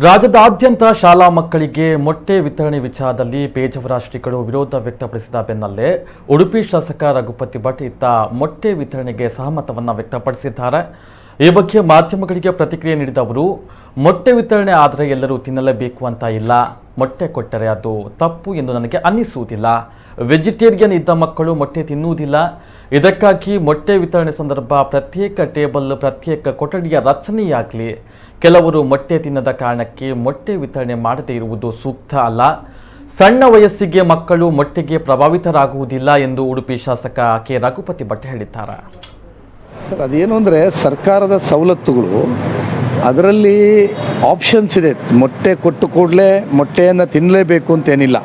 ರಾಜ್ಯದಾದ್ಯಂತ ಶಾಲಾ ಮಕ್ಕಳಿಗೆ ಮೊಟ್ಟೆ ವಿತರಣೆ ವಿಚಾರದಲ್ಲಿ ಪೇಜಾವರ ಶ್ರೀಗಳು ವಿರೋಧ ವ್ಯಕ್ತಪಡಿಸಿದ ಬೆನ್ನಲ್ಲೇ ಉಡುಪಿ ಶಾಸಕ ರಘುಪತಿ ಭಟ್ ಇತ್ತ ಮೊಟ್ಟೆ ವಿತರಣೆಗೆ ಸಹಮತವನ್ನು ವ್ಯಕ್ತಪಡಿಸಿದ್ದಾರೆ. ಈ ಬಗ್ಗೆ ಮಾಧ್ಯಮಗಳಿಗೆ ಪ್ರತಿಕ್ರಿಯೆ ನೀಡಿದ ಅವರು, ಮೊಟ್ಟೆ ವಿತರಣೆ ಆದರೆ ಎಲ್ಲರೂ ತಿನ್ನಲೇಬೇಕು ಅಂತ ಇಲ್ಲ, ಮೊಟ್ಟೆ ಕೊಟ್ಟರೆ ಅದು ತಪ್ಪು ಎಂದು ನನಗೆ ಅನ್ನಿಸುವುದಿಲ್ಲ. ವೆಜಿಟೇರಿಯನ್ ಇದ್ದ ಮಕ್ಕಳು ಮೊಟ್ಟೆ ತಿನ್ನುವುದಿಲ್ಲ. ಇದಕ್ಕಾಗಿ ಮೊಟ್ಟೆ ವಿತರಣೆ ಸಂದರ್ಭ ಪ್ರತ್ಯೇಕ ಟೇಬಲ್, ಪ್ರತ್ಯೇಕ ಕೊಠಡಿಯ ರಚನೆಯಾಗಲಿ. ಕೆಲವರು ಮೊಟ್ಟೆ ತಿನ್ನದ ಕಾರಣಕ್ಕೆ ಮೊಟ್ಟೆ ವಿತರಣೆ ಮಾಡದೇ ಇರುವುದು ಸೂಕ್ತ ಅಲ್ಲ. ಸಣ್ಣ ವಯಸ್ಸಿಗೆ ಮಕ್ಕಳು ಮೊಟ್ಟೆಗೆ ಪ್ರಭಾವಿತರಾಗುವುದಿಲ್ಲ ಎಂದು ಉಡುಪಿ ಶಾಸಕ ಕೆ ರಘುಪತಿ ಭಟ್ ಹೇಳಿದ್ದಾರೆ. ಸರ್, ಅದೇನು ಅಂದರೆ ಸರ್ಕಾರದ ಸವಲತ್ತುಗಳು ಅದರಲ್ಲಿ ಆಪ್ಷನ್ಸ್ ಇದೆ. ಮೊಟ್ಟೆ ಕೊಟ್ಟು ಕೂಡಲೇ ಮೊಟ್ಟೆಯನ್ನು ತಿನ್ನಲೇಬೇಕು ಅಂತೇನಿಲ್ಲ.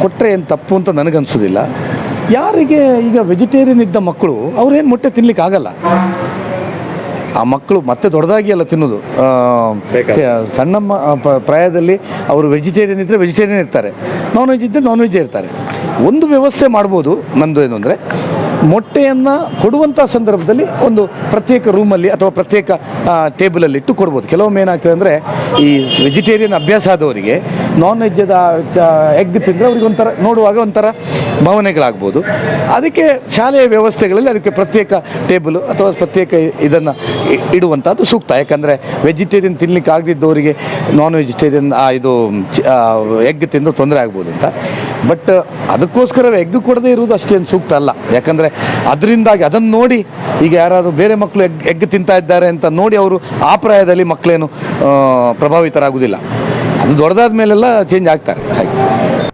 ಕೊಟ್ಟರೆ ಏನು ತಪ್ಪು ಅಂತ ನನಗನ್ಸೋದಿಲ್ಲ. ಯಾರಿಗೆ ಈಗ ವೆಜಿಟೇರಿಯನ್ ಇದ್ದ ಮಕ್ಕಳು ಅವ್ರೇನು ಮೊಟ್ಟೆ ತಿನ್ನಲಿಕ್ಕೆ ಆಗಲ್ಲ. ಆ ಮಕ್ಕಳು ಮತ್ತೆ ದೊಡ್ಡದಾಗಿ ಅಲ್ಲ ತಿನ್ನೋದು. ಸಣ್ಣ ಪ್ರಾಯದಲ್ಲಿ ಅವರು ವೆಜಿಟೇರಿಯನ್ ಇದ್ದರೆ ವೆಜಿಟೇರಿಯನ್ ಇರ್ತಾರೆ, ನಾನ್ ವೆಜ್ ಇದ್ದರೆ ನಾನ್ ವೆಜ್ ಇರ್ತಾರೆ. ಒಂದು ವ್ಯವಸ್ಥೆ ಮಾಡ್ಬೋದು. ನಂದು ಏನು ಅಂದರೆ, ಮೊಟ್ಟೆಯನ್ನು ಕೊಡುವಂಥ ಸಂದರ್ಭದಲ್ಲಿ ಒಂದು ಪ್ರತ್ಯೇಕ ರೂಮಲ್ಲಿ ಅಥವಾ ಪ್ರತ್ಯೇಕ ಟೇಬಲಲ್ಲಿ ಇಟ್ಟು ಕೊಡ್ಬೋದು. ಕೆಲವೊಮ್ಮೆ ಏನಾಗ್ತದೆ ಅಂದರೆ, ಈ ವೆಜಿಟೇರಿಯನ್ ಅಭ್ಯಾಸ ಆದವರಿಗೆ ನಾನ್ ವೆಜ್ಜದ ಎಗ್ ತಿಂದರೆ ಅವ್ರಿಗೆ ಒಂಥರ ನೋಡುವಾಗ ಒಂಥರ ಭಾವನೆಗಳಾಗ್ಬೋದು. ಅದಕ್ಕೆ ಶಾಲೆಯ ವ್ಯವಸ್ಥೆಗಳಲ್ಲಿ ಅದಕ್ಕೆ ಪ್ರತ್ಯೇಕ ಟೇಬಲು ಅಥವಾ ಪ್ರತ್ಯೇಕ ಇದನ್ನು ಇಡುವಂಥದ್ದು ಸೂಕ್ತ. ಯಾಕಂದರೆ ವೆಜಿಟೇರಿಯನ್ ತಿನ್ನಲಿಕ್ಕೆ ಆಗದಿದ್ದವರಿಗೆ ನಾನ್ ವೆಜಿಟೇರಿಯನ್ ಇದು ಎಗ್ ತಿಂದು ತೊಂದರೆ ಆಗ್ಬೋದು ಅಂತ. ಬಟ್ ಅದಕ್ಕೋಸ್ಕರವೇ ಎಗ್ ಕೊಡದೇ ಇರುವುದು ಅಷ್ಟೇನು ಸೂಕ್ತ ಅಲ್ಲ. ಯಾಕಂದರೆ ಅದರಿಂದಾಗಿ ಅದನ್ನು ನೋಡಿ ಈಗ ಯಾರಾದರೂ ಬೇರೆ ಮಕ್ಕಳು ಎಗ್ ತಿಂತಾ ಇದ್ದಾರೆ ಅಂತ ನೋಡಿ ಅವರು ಆ ಪ್ರಾಯದಲ್ಲಿ ಮಕ್ಕಳೇನು ಪ್ರಭಾವಿತರಾಗುವುದಿಲ್ಲ. ಅದು ದೊಡ್ಡದಾದ ಮೇಲೆಲ್ಲ ಚೇಂಜ್ ಆಗ್ತಾರೆ. ಹಾಗೆ